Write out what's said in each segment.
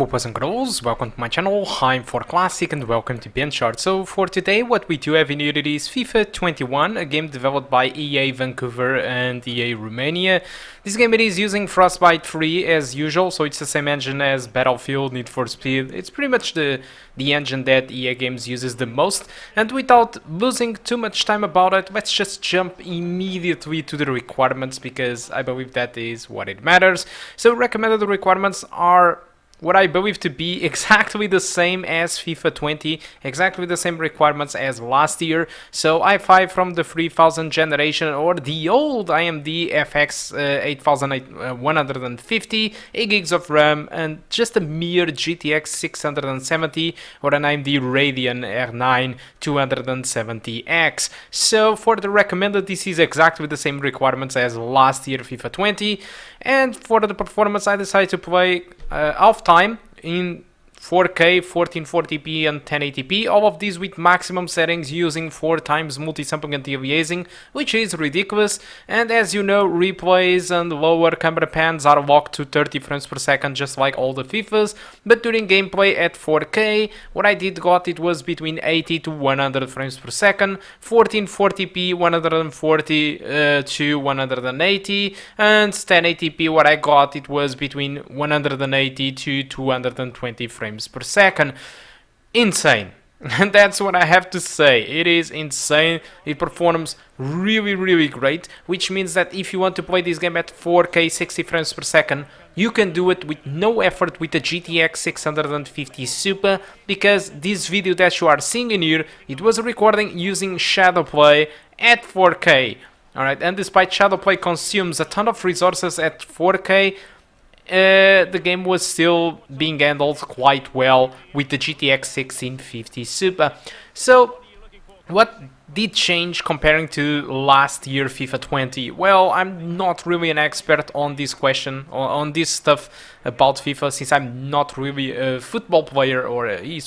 boys and girls, welcome to my channel. I'm For Classic and welcome to BenchART. So for today what we do have in here is FIFA 21, a game developed by EA Vancouver and EA Romania. This game it is using Frostbite 3 as usual, so it's the same engine as Battlefield, Need for Speed. It's pretty much the engine that EA Games uses the most. And without losing too much time about it, let's just jump immediately to the requirements because I believe that is what it matters. So recommended requirements are what I believe to be exactly the same as FIFA 20, exactly the same requirements as last year. So i5 from the 3000 generation or the old AMD FX 8150, 8 gigs of RAM and just a mere GTX 670 or an AMD Radeon R9 270X. So for the recommended, this is exactly the same requirements as last year FIFA 20. And for the performance, I decided to play half time in 4K, 1440p and 1080p, all of these with maximum settings using 4x multi-sampling anti-aliasing, which is ridiculous. And as you know, replays and lower camera pans are locked to 30 frames per second just like all the FIFAs, but during gameplay at 4K, what I did got it was between 80 to 100 frames per second, 1440p 140 to 180, and 1080p what I got it was between 180 to 220 frames per second. Insane. And that's what I have to say. It is insane. It performs really great, which means that if you want to play this game at 4K 60 frames per second, you can do it with no effort with the GTX 650 Super, because this video that you are seeing in here, it was recording using ShadowPlay at 4K. Alright, and despite ShadowPlay consumes a ton of resources at 4K, the game was still being handled quite well with the GTX 1650 Super. So what did change comparing to last year FIFA 20? Well, I'm not really an expert on this question, on this stuff about FIFA, since I'm not really a football player or a EA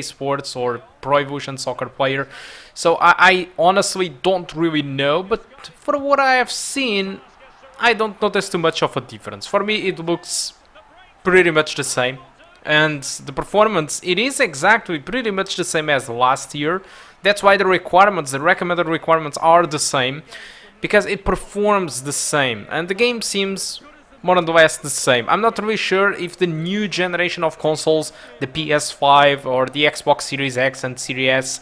Sports or Pro Evolution Soccer player. So I honestly don't really know, but for what I have seen, I don't notice too much of a difference. For me, it looks pretty much the same. And the performance, it is exactly pretty much the same as last year. That's why the requirements, the recommended requirements are the same, because it performs the same. And the game seems more or less the same. I'm not really sure if the new generation of consoles, the PS5 or the Xbox Series X and Series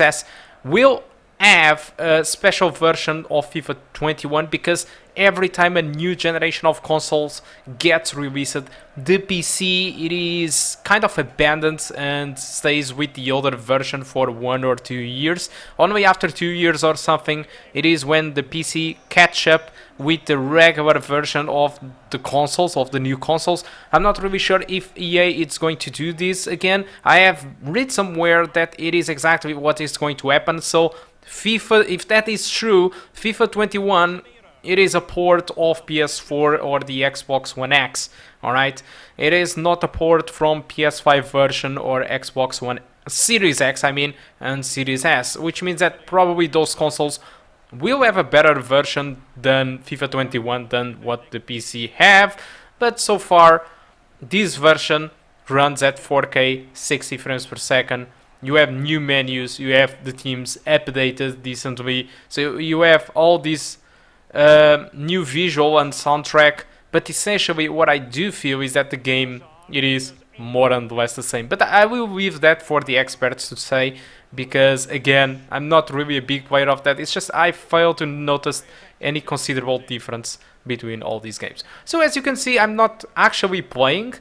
S, will have a special version of FIFA 21, because every time a new generation of consoles gets released, the PC it is kind of abandoned and stays with the older version for 1 or 2 years. Only after 2 years or something, it is when the PC catch up with the regular version of the consoles, of the new consoles. I'm not really sure if EA is going to do this again. I have read somewhere that it is exactly what is going to happen. So FIFA, if that is true, FIFA 21, it is a port of PS4 or the Xbox One X, alright? It is not a port from PS5 version or Xbox One Series X, and Series S, which means that probably those consoles will have a better version than FIFA 21 than what the PC have, but so far, this version runs at 4K 60 frames per second. You have new menus, you have the teams updated decently, so you have all these new visual and soundtrack, but essentially what I do feel is that the game, it is more and less the same. But I will leave that for the experts to say, because again, I'm not really a big player of that. It's just I fail to notice any considerable difference between all these games. So as you can see, I'm not actually playing.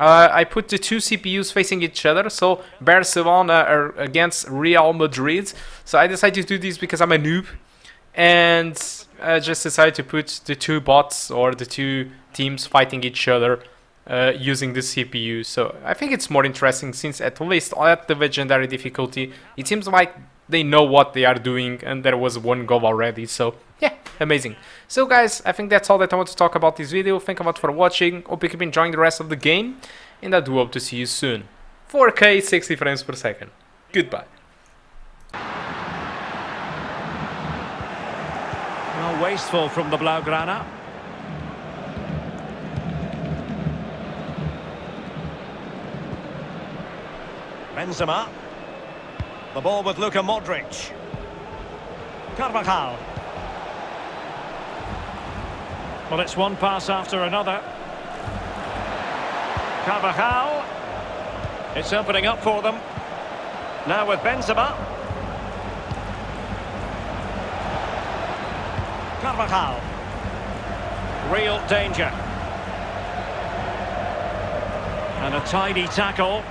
I put the two CPUs facing each other, so Barcelona are against Real Madrid. So I decided to do this because I'm a noob, and I just decided to put the two bots or the two teams fighting each other using the CPU. So I think it's more interesting, since at least at the legendary difficulty, it seems like they know what they are doing, and there was one goal already. So yeah, amazing. So guys, I think that's all that I want to talk about this video. Thank you much for watching. Hope you keep enjoying the rest of the game, and I do hope to see you soon. 4K 60 frames per second. Goodbye. Well, wasteful from the Blaugrana. Benzema. The ball with Luka Modric. Carvajal. Well, it's one pass after another. Carvajal. It's opening up for them. Now with Benzema. Carvajal. Real danger. And a tidy tackle.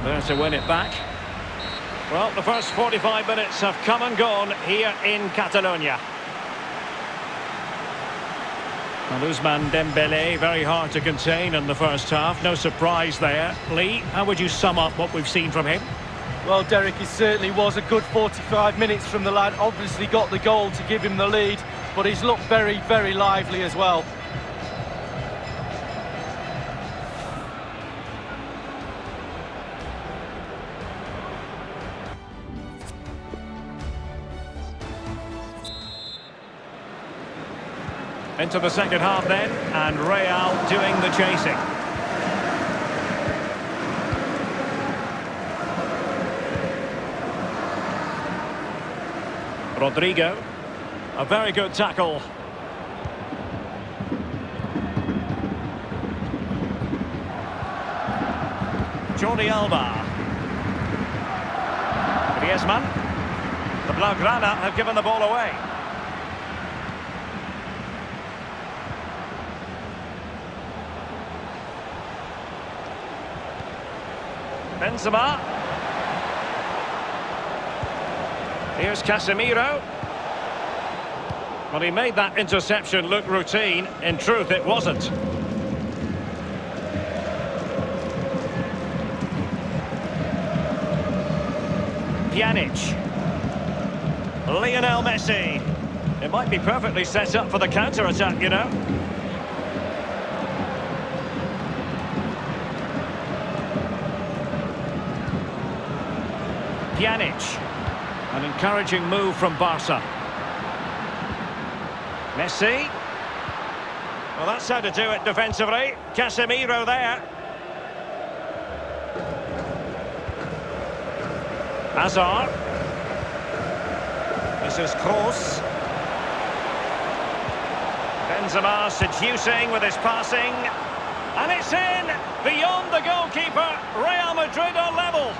There to win it back. Well, the first 45 minutes have come and gone here in Catalonia. And Ousmane Dembélé, very hard to contain in the first half. No surprise there. Lee, how would you sum up what we've seen from him? Well, Derek, it certainly was a good 45 minutes from the lad. Obviously got the goal to give him the lead, but he's looked very, very lively as well. Into the second half then, and Real doing the chasing. Rodrigo, a very good tackle. Jordi Alba. Griezmann. The Blaugrana have given the ball away. Benzema. Here's Casemiro. Well, he made that interception look routine. In truth, it wasn't. Pjanic. Lionel Messi. It might be perfectly set up for the counter-attack, you know. Pjanic. An encouraging move from Barca. Messi. Well, that's how to do it defensively. Casemiro there. Hazard. This is Kroos. Benzema seducing with his passing. And it's in! Beyond the goalkeeper. Real Madrid are level.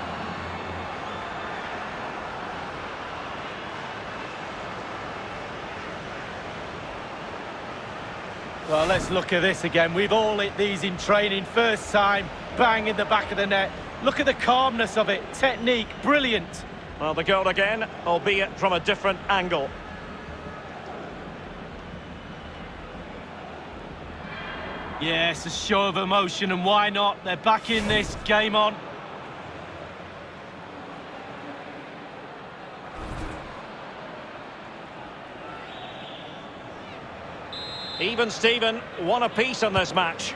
Well, let's look at this again. We've all hit these in training. First time, bang in the back of the net. Look at the calmness of it. Technique, brilliant. Well, the goal again, albeit from a different angle. Yes, a show of emotion, and why not? They're back in this. Game on. Even Steven, one apiece in this match.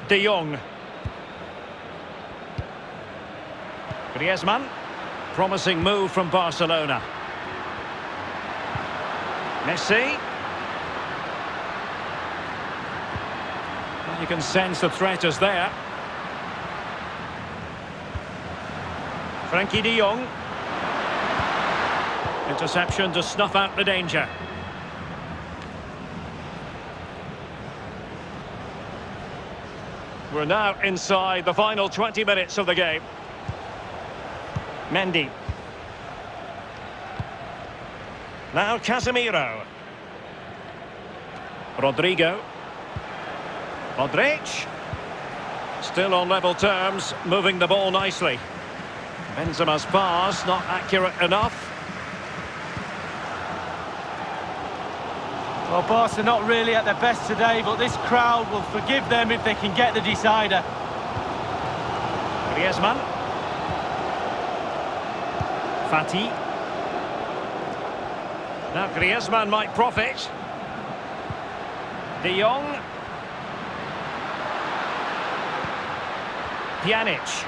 De Jong. Griezmann. Promising move from Barcelona. Messi. Well, you can sense the threat is there. Frankie de Jong. Interception to snuff out the danger. We're now inside the final 20 minutes of the game. Mendy. Now Casemiro. Rodrigo. Modric. Still on level terms, moving the ball nicely. Benzema's pass, not accurate enough. Well, Barca not really at their best today, but this crowd will forgive them if they can get the decider. Griezmann. Fati. Now Griezmann might profit. De Jong. Pjanic.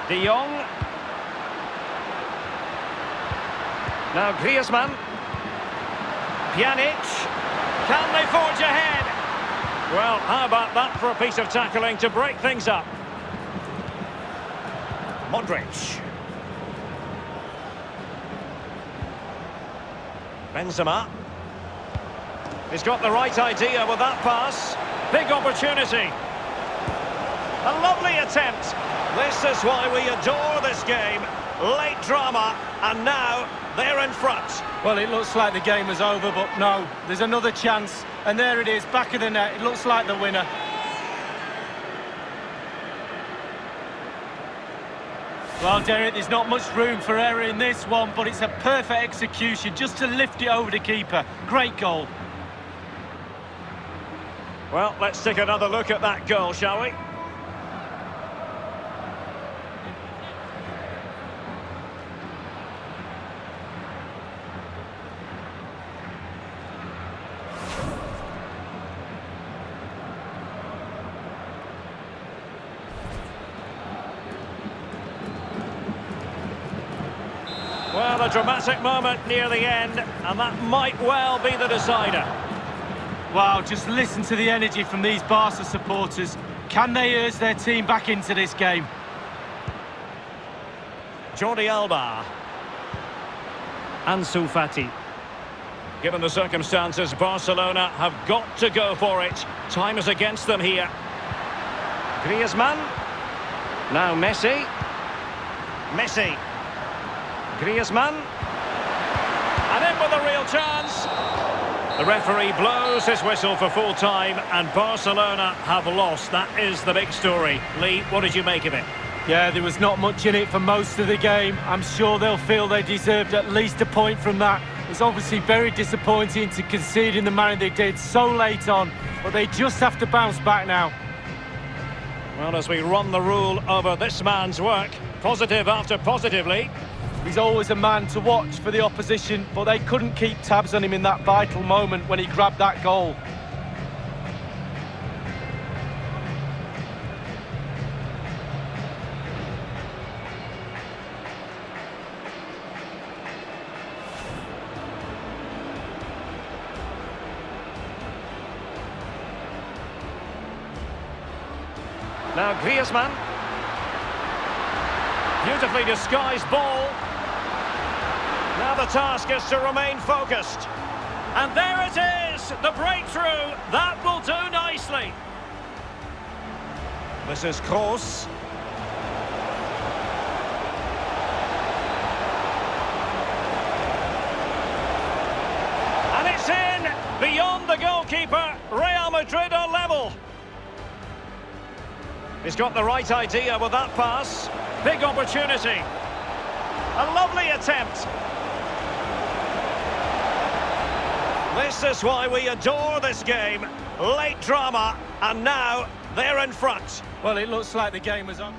De Jong. Now Griezmann. Pjanic. Can they forge ahead? Well, how about that for a piece of tackling to break things up? Modric. Benzema. He's got the right idea with that pass. Big opportunity. A lovely attempt. This is why we adore this game. Late drama, and now they're in front. Well, it looks like the game is over, but no, there's another chance. And there it is, back of the net. It looks like the winner. Well, Derek, there's not much room for error in this one, but it's a perfect execution just to lift it over the keeper. Great goal. Well, let's take another look at that goal, shall we? Well, a dramatic moment near the end, and that might well be the decider. Wow, just listen to the energy from these Barca supporters. Can they urge their team back into this game? Jordi Alba. Ansu Fati. Given the circumstances, Barcelona have got to go for it. Time is against them here. Griezmann. Now Messi. Messi. Griezmann. And in with a real chance. The referee blows his whistle for full time, and Barcelona have lost. That is the big story. Lee, what did you make of it? Yeah, there was not much in it for most of the game. I'm sure they'll feel they deserved at least a point from that. It's obviously very disappointing to concede in the manner they did so late on, but they just have to bounce back now. Well, as we run the rule over this man's work, positive after positive, Lee. He's always a man to watch for the opposition, but they couldn't keep tabs on him in that vital moment when he grabbed that goal. Now Griezmann. Beautifully disguised ball. Now the task is to remain focused. And there it is, the breakthrough. That will do nicely. This is Kroos. And it's in, beyond the goalkeeper. Real Madrid are level. He's got the right idea with that pass. Big opportunity. A lovely attempt. This is why we adore this game. Late drama, and now they're in front. Well, it looks like the game is on.